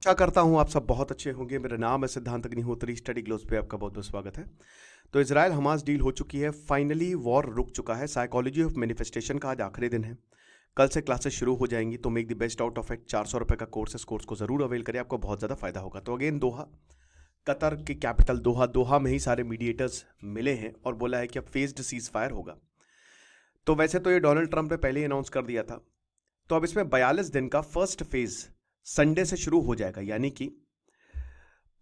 आशा करता हूँ आप सब बहुत अच्छे होंगे। मेरा नाम है सिद्धांत अग्निहोत्री। स्टडी ग्लोस पे आपका बहुत बहुत स्वागत है। तो इजराइल हमास डील हो चुकी है, फाइनली वॉर रुक चुका है। साइकोलॉजी ऑफ मैनिफेस्टेशन का आज आखिरी दिन है। कल से क्लासेस शुरू हो जाएंगी, तो make the best out of it. 400 रुपये का कोर्स है, इस कोर्स को जरूर अवेल करें, आपको बहुत ज़्यादा फायदा होगा। तो अगेन दोहा, कतर की कैपिटल दोहा, दोहा में ही सारे मीडिएटर्स मिले हैं और बोला है कि अब फेज्ड सीज फायर होगा। तो वैसे तो ये डोनाल्ड ट्रंप ने पहले ही अनाउंस कर दिया था। तो अब इसमें 42 दिन का फर्स्ट फेज संडे से शुरू हो जाएगा, यानी कि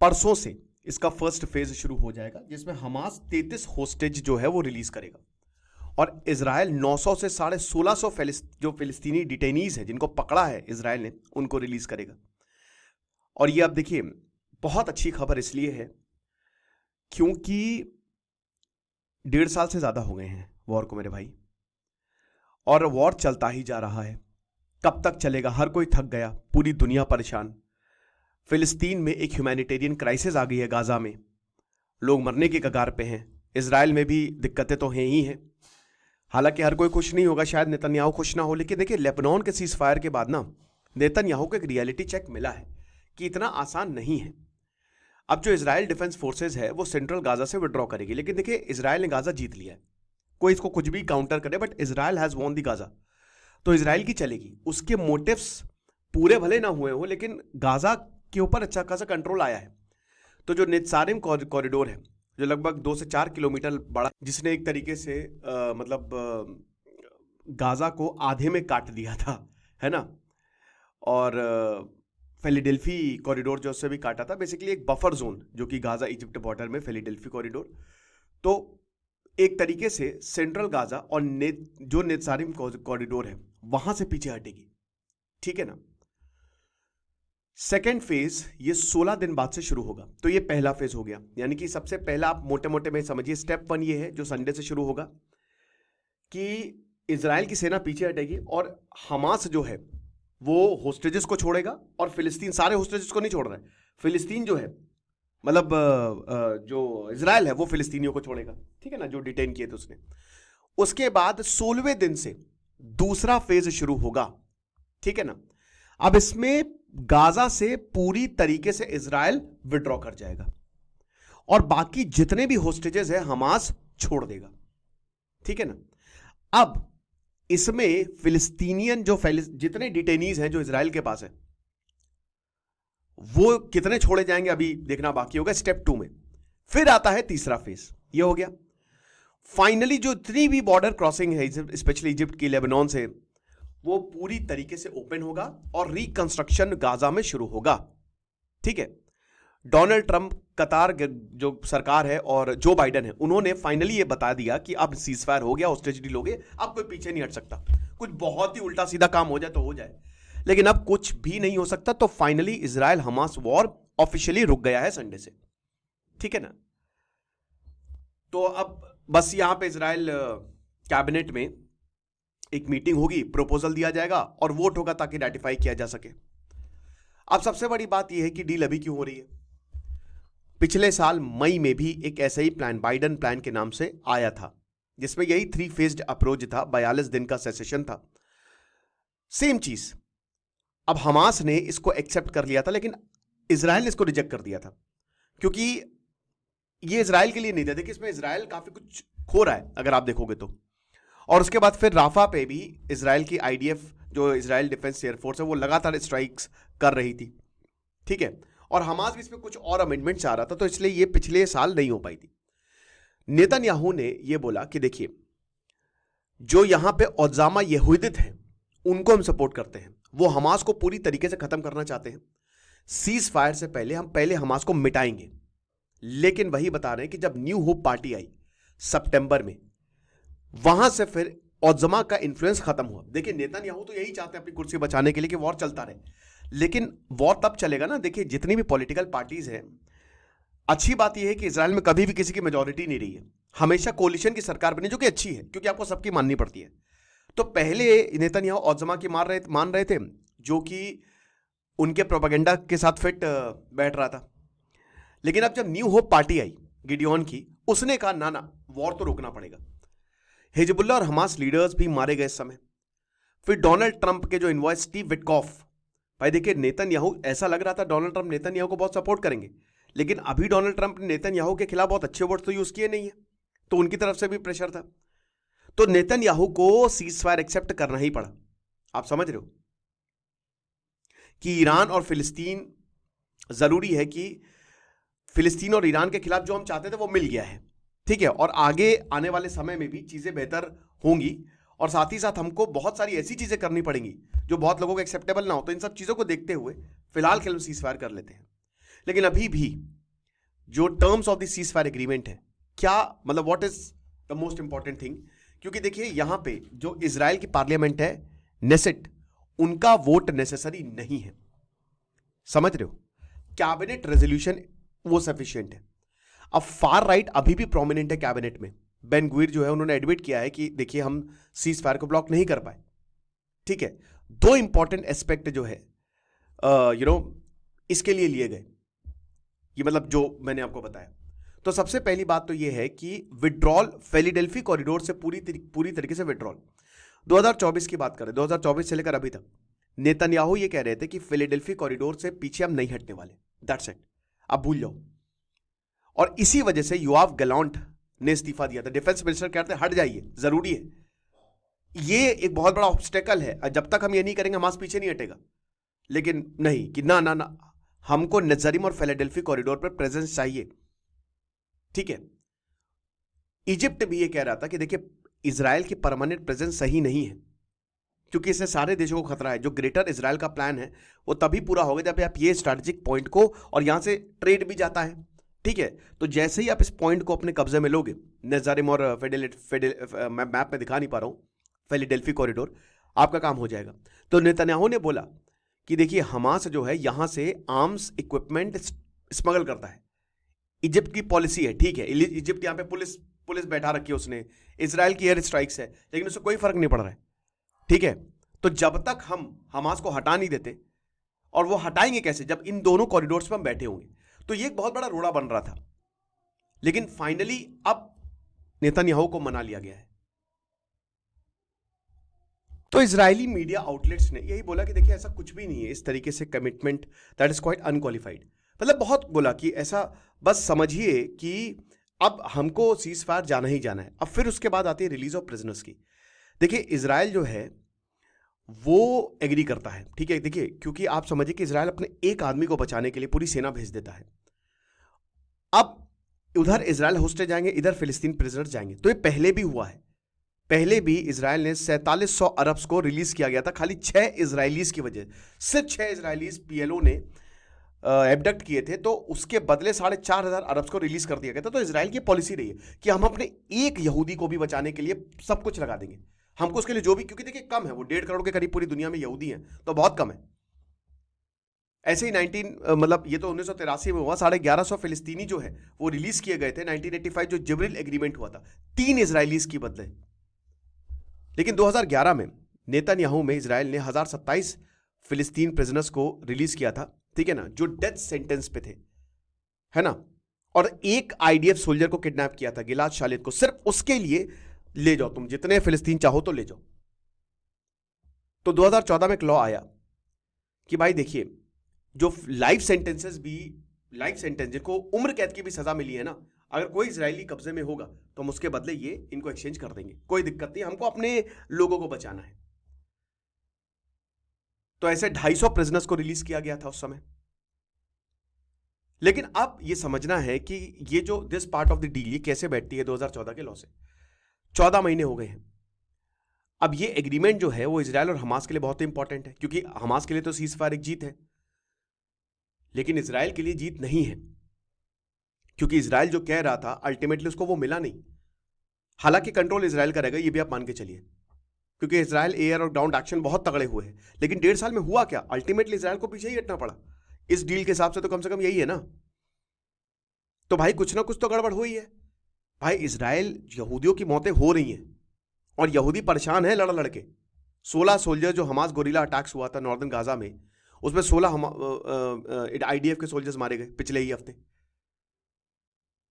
परसों से इसका फर्स्ट फेज शुरू हो जाएगा, जिसमें हमास 33 होस्टेज जो है वो रिलीज करेगा और इजराइल 900 से 1650 जो फिलिस्तीनी डिटेनीज हैं जिनको पकड़ा है इजराइल ने, उनको रिलीज करेगा। और ये अब देखिए, बहुत अच्छी खबर इसलिए है क्योंकि 1.5 साल से ज्यादा हो गए हैं वॉर को मेरे भाई, और वॉर चलता ही जा रहा है। कब तक चलेगा? हर कोई थक गया, पूरी दुनिया परेशान। फिलिस्तीन में एक ह्यूमैनिटेरियन क्राइसिस आ गई है, गाजा में लोग मरने के कगार पे हैं। इजराइल में भी दिक्कतें तो हैं ही हैं। हालांकि हर कोई खुश नहीं होगा, शायद नेतन्याहू खुश ना हो, लेकिन देखिए लेबनान के सीज फायर के बाद ना नेतन्याहू को एक रियलिटी चेक मिला है कि इतना आसान नहीं है। अब जो इजराइल डिफेंस फोर्सेज है वो सेंट्रल गाजा से विड्रॉ करेगी, लेकिन देखिए इजराइल ने गाजा जीत लिया है। कोई इसको कुछ भी काउंटर करे, but Israel has won the Gaza, तो इजराइल की चलेगी। उसके मोटिव्स पूरे भले ना हुए हो, लेकिन गाजा के ऊपर अच्छा खासा कंट्रोल आया है। तो जो नित्सारिम कॉरिडोर है, जो लगभग 2 से 4 किलोमीटर बड़ा, जिसने एक तरीके से गाजा को आधे में काट दिया था, है ना। और फिलाडेल्फी कॉरिडोर जो उससे भी काटा था, बेसिकली एक बफर जोन जो कि गाजा इजिप्ट बॉर्डर में फिलाडेल्फी कॉरिडोर। तो एक तरीके से सेंट्रल गाजा और जो नेत्सारिम कॉरिडोर है वहां से पीछे हटेगी, ठीक है ना। सेकेंड फेज ये 16 दिन बाद से शुरू होगा। तो ये पहला फेज हो गया, यानी कि सबसे पहला आप मोटे मोटे में समझिए स्टेप 1 ये है जो संडे से शुरू होगा कि इजराइल की सेना पीछे हटेगी और हमास जो है वो होस्टेजेस को छोड़ेगा, और फिलिस्तीन सारे होस्टेजेस को नहीं छोड़ रहा है। फिलिस्तीन जो है, मतलब जो इजराइल है वो फिलिस्तीनियों को छोड़ेगा, ठीक है ना, जो डिटेन किए थे उसने। उसके बाद 16वें दिन से दूसरा फेज शुरू होगा, ठीक है ना। अब इसमें गाजा से पूरी तरीके से इजराइल विड्रॉ कर जाएगा और बाकी जितने भी होस्टेजेस है हमास छोड़ देगा, ठीक है ना। अब इसमें फिलिस्तीनियन जो जितने डिटेनीज हैं जो इजराइल के पास है, वो कितने छोड़े जाएंगे अभी देखना बाकी होगा स्टेप 2 में। फिर आता है तीसरा फेज, ये हो गया। फाइनली जो इतनी भी बॉर्डर क्रॉसिंग है स्पेशली इजिप्ट की लेबनान से, वो पूरी तरीके से ओपन होगा और रिकंस्ट्रक्शन गाजा में शुरू होगा, ठीक है। डोनाल्ड ट्रंप, कतार जो सरकार है और जो बाइडन है, उन्होंने फाइनली ये बता दिया कि अब सीजफायर हो गया, होस्टेज डील हो गए, अब कोई पीछे नहीं हट सकता। कुछ बहुत ही उल्टा सीधा काम हो जाए तो हो जाए, लेकिन अब कुछ भी नहीं हो सकता। तो finally Israel Hamas war officially रुक गया है संडे से, ठीक है ना। तो अब बस यहां पे इजराइल कैबिनेट में एक मीटिंग होगी, प्रपोजल दिया जाएगा और वोट होगा ताकि रेटिफाई किया जा सके। अब सबसे बड़ी बात यह है कि डील अभी क्यों हो रही है। पिछले साल मई में भी एक ऐसा ही प्लान बाइडन प्लान के नाम से आया था, जिसमें यही 3 फेज्ड अप्रोच था, 42 दिन का सेसेशन था, सेम चीज। अब हमास ने इसको एक्सेप्ट कर लिया था, लेकिन इजराइल ने इसको रिजेक्ट कर दिया था, क्योंकि ये इजराइल के लिए नहीं था। देखिए इसमें इजराइल काफी कुछ खो रहा है अगर आप देखोगे तो। और उसके बाद फिर राफा पे भी इजराइल की आईडीएफ, जो इजराइल डिफेंस एयरफोर्स है, वो लगातार स्ट्राइक्स कर रही थी, ठीक है। और हमास भी इसमें कुछ और अमेंडमेंट चाह रहा था, तो इसलिए ये पिछले साल नहीं हो पाई थी। नेतन्याहू ने ये बोला कि देखिए, जो यहां पे ओजामा यहूदित हैं उनको हम सपोर्ट करते हैं, वो हमास को पूरी तरीके से खत्म करना चाहते हैं। सीज फायर से पहले हम पहले हमास को मिटाएंगे। लेकिन वही बता रहे हैं कि जब न्यू होप पार्टी आई सितंबर में, वहां से फिर ओजामा का इन्फ्लुएंस खत्म हुआ। देखिए नेतन्याहू तो यही चाहते हैं अपनी कुर्सी बचाने के लिए कि वॉर चलता रहे, लेकिन वॉर तब चलेगा ना। देखिए जितनी भी पॉलिटिकल पार्टीज हैं, अच्छी बात यह है कि इजराइल में कभी भी किसी की मेजोरिटी नहीं रही है, हमेशा कोलिशन की सरकार बनी, जो कि अच्छी है क्योंकि आपको सबकी माननी पड़ती है। तो पहले नेतन्याहू ओजामा की मान रहे थे, जो कि उनके प्रोपेगेंडा के साथ फिट बैठ रहा था। लेकिन अब जब न्यू होप पार्टी आई गिडियोन की, उसने कहा ना ना, वॉर तो रोकना पड़ेगा। हिजबुल्लाह और हमास लीडर्स भी मारे गए इस समय। फिर डोनाल्ड ट्रंप के जो इन्वॉइस स्टीव विटकॉफ, भाई देखिए, नेतन्याहू, ऐसा लग रहा था डोनाल्ड ट्रंप नेतन्याहू को बहुत सपोर्ट करेंगे, लेकिन अभी डोनाल्ड ट्रंप ने नेतन्याहू के खिलाफ बहुत अच्छे वर्ड तो यूज किए नहीं है, तो उनकी तरफ से भी प्रेशर था। तो नेतन्याहू को सीज फायर एक्सेप्ट करना ही पड़ा। आप समझ रहे हो कि ईरान और फिलिस्तीन, जरूरी है कि फिलिस्तीन और ईरान के खिलाफ जो हम चाहते थे वो मिल गया है, ठीक है, और आगे आने वाले समय में भी चीजें बेहतर होंगी, और साथ ही साथ हमको बहुत सारी ऐसी चीजें करनी पड़ेंगी जो बहुत लोगों को एक्सेप्टेबल ना हो। तो इन सब चीजों को देखते हुए फिलहाल हम सीज फायर कर लेते हैं। लेकिन अभी भी जो terms of the cease fire agreement है, क्या मतलब, what is the most important thing, क्योंकि देखिए यहां पे जो इजराइल की पार्लियामेंट है, नेसेट, उनका वोट नेसेसरी नहीं है, समझ रहे हो, कैबिनेट रेजोल्यूशन वो सफिशिएंट है। अब फार राइट अभी भी प्रोमिनेंट है कैबिनेट में। बेन गुइर जो है उन्होंने एडमिट किया है कि देखिए हम सीज फायर को ब्लॉक नहीं कर पाए, ठीक है। दो इंपॉर्टेंट एस्पेक्ट जो है इसके लिए गए, ये मतलब जो मैंने आपको बताया। तो सबसे पहली बात तो ये है कि विड्रॉल, फिलाडेल्फी कॉरिडोर से पूरी तरीके से विड्रॉल। 2024 की बात करें, 2024 से लेकर अभी तक नेतन्याहू ये कह रहे थे कि फिलाडेल्फी कॉरिडोर से पीछे हम नहीं हटने वाले, दैट्स इट, आप भूल जाओ। और इसी वजह से योआव गैलेंट ने इस्तीफा दिया था। डिफेंस मिनिस्टर कहते हैं हट जाइए, जरूरी है। ये एक बहुत बड़ा ऑब्स्टेकल है, जब तक हम ये नहीं करेंगे हमास पीछे नहीं हटेगा। लेकिन नहीं कि ना ना ना, हमको नजरिम और फिलाडेल्फी कॉरिडोर पर प्रेजेंस चाहिए, ठीक है। इजिप्ट भी ये कह रहा था कि देखिए इजराइल की परमानेंट प्रेजेंस सही नहीं है, क्योंकि इससे सारे देशों को खतरा है। जो ग्रेटर इजराइल का प्लान है वो तभी पूरा होगा जब आप ये स्ट्रैटेजिक पॉइंट को, और यहां से ट्रेड भी जाता है, ठीक है। तो जैसे ही आप इस पॉइंट को अपने कब्जे में लोगे, नजारिम और मैं मैप में दिखा नहीं पा रहा हूं, फिलाडेल्फी कॉरिडोर, आपका काम हो जाएगा। तो नेतन्याहू ने बोला कि देखिए हमास जो है यहां से आर्म्स इक्विपमेंट स्मगल करता है, इजिप्ट की पॉलिसी है, ठीक है। इजिप्ट यहां पे पुलिस बैठा रखी है उसने, इजराइल की एयर स्ट्राइक्स है, लेकिन उससे कोई फर्क नहीं पड़ रहा है, ठीक है। तो जब तक हम हमास को हटा नहीं देते, और वो हटाएंगे कैसे, जब इन दोनों कॉरिडोर्स पर हम बैठे होंगे। तो ये एक बहुत बड़ा रोड़ा बन रहा था, लेकिन फाइनली अब नेतन्याहू को मना लिया गया है। तो इजरायली मीडिया आउटलेट्स ने यही बोला कि देखिए ऐसा कुछ भी नहीं है, इस तरीके से commitment that is quite unqualified, मतलब बहुत बोला कि ऐसा, बस समझिए कि अब हमको सीज फायर जाना ही जाना है। अब फिर उसके बाद आती है रिलीज ऑफ प्रिजनर्स की। देखिए इजराइल जो है वो एग्री करता है, ठीक है। देखिए क्योंकि आप समझिए कि इजराइल अपने एक आदमी को बचाने के लिए पूरी सेना भेज देता है। अब उधर इजराइल होस्टेज जाएंगे, इधर फिलिस्तीन प्रिजनर्स जाएंगे। तो ये पहले भी हुआ है, पहले भी इजराइल ने 4700 अरब्स को रिलीज किया गया था, खाली 6 इजरायलीज की वजह, सिर्फ 6 इजरायलीज पीएलओ ने एबडक्ट किए थे, तो उसके बदले 4500 अरब्स को रिलीज कर दिया गया था। तो इजराइल की पॉलिसी रही है कि हम अपने एक यहूदी को भी बचाने के लिए सब कुछ लगा देंगे, हमको उसके लिए जो भी, क्योंकि देखिए कम है, वो 1.5 करोड़ के करीब पूरी दुनिया में यहूदी हैं, तो बहुत कम है। ऐसे ही मतलब ये तो 1983 में हुआ, 1150 फिलिस्तीनी जो है वो रिलीज किए गए थे। 1985 जो जिब्रिल एग्रीमेंट हुआ था 3 इजरायलीज की बदले। लेकिन 2011 में नेतन्याहू में इजराइल ने 1027 फिलिस्तीन प्रिजनर्स को रिलीज किया था, ठीक है ना, जो डेथ सेंटेंस पे थे, है ना। और एक आईडीएफ सोल्जर को किडनैप किया था, गिलाद शालिद को, सिर्फ उसके लिए ले जाओ तुम जितने फिलिस्तीन चाहो तो ले जाओ। तो 2014 में एक लॉ आया कि भाई देखिए जो लाइफ सेंटेंसेस भी, लाइफ सेंटेंस जिनको उम्र कैद की भी सजा मिली है ना, अगर कोई इजरायली कब्जे में होगा तो हम उसके बदले ये इनको एक्सचेंज कर देंगे, कोई दिक्कत नहीं, हमको अपने लोगों को बचाना है। तो ऐसे 250 प्रिजनर्स को रिलीज किया गया था उस समय। लेकिन अब ये समझना है कि ये जो this part of the deal ये कैसे बैठती है 2014 के लॉ से। 14 महीने हो गए हैं। अब ये एग्रीमेंट जो है वो इजराइल और हमास के लिए बहुत इंपॉर्टेंट है, क्योंकि हमास के लिए तो सीज फायर एक जीत है, लेकिन इजराइल के लिए जीत नहीं है, क्योंकि इजराइल जो कह रहा था अल्टीमेटली उसको वो मिला नहीं। हालांकि कंट्रोल इजराइल का रहेगा, ये भी आप मान के चलिए, क्योंकि इजराइल एयर और ग्राउंड एक्शन बहुत तगड़े हुए हैं। लेकिन 1.5 साल में हुआ क्या, अल्टीमेटली इजराइल को पीछे ही हटना पड़ा। इस डील के हिसाब से तो कम से कम यही है ना। तो भाई कुछ ना कुछ तो गड़बड़ हुई है। भाई इजराइल, यहूदियों की मौतें हो रही हैं और यहूदी परेशान है लड़ लड़ के। 16 सोल्जर जो हमास गोरिल्ला अटैक्स हुआ था नॉर्दर्न गाजा में, उसमें 16 आईडीएफ के सोल्जर्स मारे गए पिछले ही हफ्ते।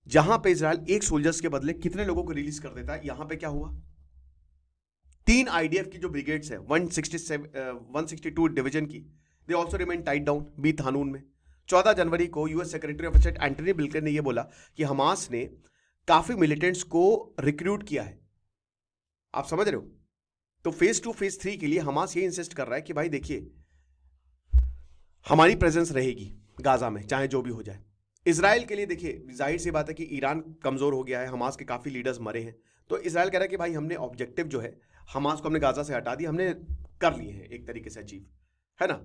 जहां पे इजराइल एक सोल्जर्स के बदले कितने लोगों को रिलीज कर देता है, यहां पे क्या हुआ, 3 आईडीएफ की जो ब्रिगेड्स है 162 डिवीजन की, they also remain tight down बीत हानून में। 14 जनवरी को US secretary of state Antony Blinken ने यह बोला कि हमास ने काफी मिलिटेंट्स को रिक्रूट किया है। आप समझ रहे हो? तो फेज 2 फेज 3 के लिए हमास ये इंसिस्ट कर रहा है कि भाई देखिए हमारी प्रेजेंस रहेगी गाजा में चाहे जो भी हो जाए। इजराइल के लिए देखिए जाहिर सी बात है कि ईरान कमजोर हो गया है, हमास के काफी लीडर्स मरे हैं, तो इजराइल कह रहा है कि भाई हमने ऑब्जेक्टिव जो है हमास को हमने गाजा से हटा दिया, हमने कर लिए हैं एक तरीके से अचीव, है ना।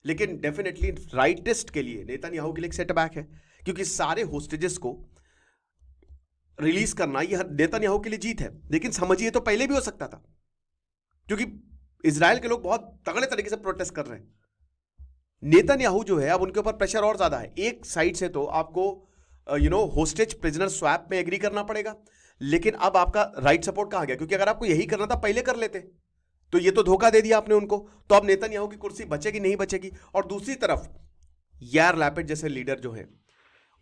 लेकिन डेफिनेटली राइटिस्ट के लिए, नेतन्याहू के लिए एक सेटबैक है, क्योंकि सारे होस्टेजेस को रिलीज करना यह नेतन्याहू के लिए जीत है। लेकिन समझिए तो पहले भी हो सकता था, क्योंकि इजराइल के लोग बहुत तगड़े तरीके से प्रोटेस्ट कर रहे हैं। नेतन्याहू जो है अब उनके ऊपर प्रेशर और ज्यादा है। एक साइड से तो आपको होस्टेज प्रिजनर स्वैप में एग्री करना पड़ेगा, लेकिन अब आपका राइट सपोर्ट कहां गया? क्योंकि अगर आपको यही करना था पहले कर लेते, तो ये तो धोखा दे दिया आपने उनको। तो अब नेतन्याहू की कुर्सी बचेगी नहीं बचेगी। और दूसरी तरफ यार लैपिड जैसे लीडर जो है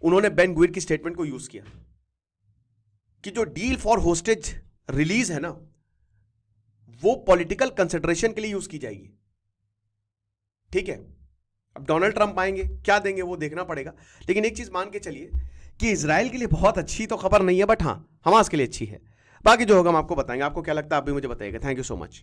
उन्होंने बेन गुविर की स्टेटमेंट को यूज किया कि जो डील फॉर होस्टेज रिलीज है ना वो पॉलिटिकल कंसिडरेशन के लिए यूज की जाएगी। ठीक है, अब डोनाल्ड ट्रंप आएंगे, क्या देंगे वो देखना पड़ेगा। लेकिन एक चीज मान के चलिए कि इजराइल के लिए बहुत अच्छी तो खबर नहीं है, बट हां हमास के लिए अच्छी है। बाकी जो होगा हम आपको बताएंगे। आपको क्या लगता है आप भी मुझे बताइएगा। Thank you so much.